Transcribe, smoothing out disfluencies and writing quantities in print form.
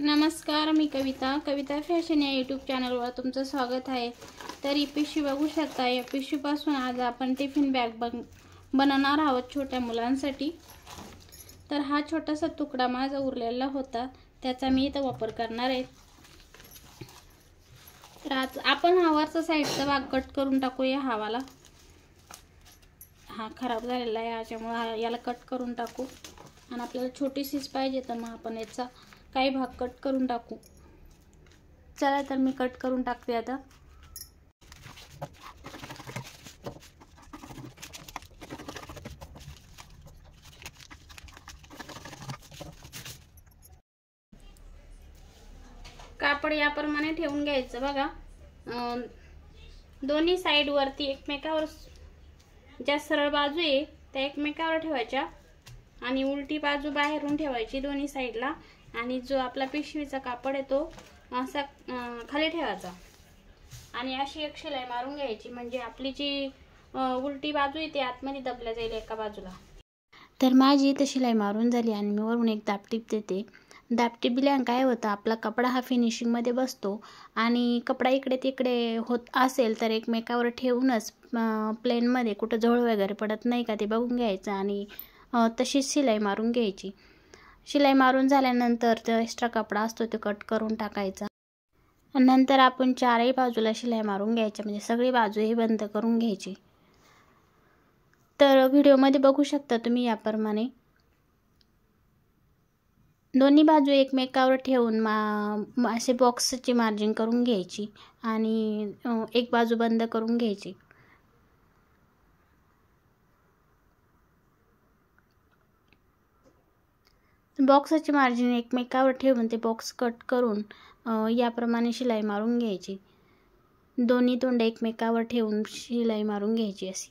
नमस्कार, मी कविता फॅशन या यूट्यूब चॅनलवर तुमचं स्वागत आहे। तर ही पिशवी बघू शकता। या पिशवीपासून आज आपण टिफिन बॅग बनवणार आहोत छोट्या मुलांसाठी। तर हा छोटासा तुकडा माझा उरलेला होता, त्याचा मी इथं वापर करणार आहे। तर आज आपण हा वरचा साईडचा भाग कट करून टाकूया। हवाला हा खराब झालेला आहे, याच्यामुळे याला कट करून टाकू। आणि आपल्याला छोटीशीच पाहिजे तर मग आपण याचा काही भाग कट करून टाकू। चला तर मी कट करून टाकते आता। कापड याप्रमाणे ठेवून घ्यायचं बघा। दोन्ही साइड वरती एकमेकावर ज्या सरळ बाजू आहे त्या एकमेकावर ठेवायच्या आणि उलटी बाजू बाहेरून ठेवायची दोन्ही साइडला। आणि जो आपला पिशवीचा कापड आहे तो असा खाली ठेवायचा आणि अशी एक शिलाई मारून घ्यायची, म्हणजे आपली जी उलटी बाजू आहे ती आतमध्ये दबल्या जाईल एका बाजूला। तर माझी इथे शिलाई मारून झाली आणि मी वरून एक दाबटीप देते। दाबटीप दिल्याने काय होतं, आपला कपडा हा फिनिशिंग मध्ये बसतो आणि कपडा इकडे तिकडे होत असेल तर एकमेकावर ठेवूनच प्लेन मध्ये कुठं झळ वगैरे पडत नाही का ते बघून घ्यायचं आणि तशीच शिलाई मारून घ्यायची। शिलाई मारून झाल्यानंतर जो एक्स्ट्रा कपडा असतो तो कट करून टाकायचा। नंतर आपण चारही बाजूला शिलाई मारून घ्यायची, म्हणजे सगळी बाजू ही बंद करून घ्यायची। तर व्हिडिओमध्ये बघू शकता तुम्ही याप्रमाणे दोन्ही बाजू एकमेकावर ठेवून असे बॉक्सची मार्जिन करून घ्यायची आणि एक बाजू बंद करून घ्यायची। बॉक्सची मार्जिन एकमेकावर ठेवून ते बॉक्स कट करून याप्रमाणे शिलाई मारून घ्यायची। दोन्ही तोंड एकमेकावर ठेवून शिलाई मारून घ्यायची अशी।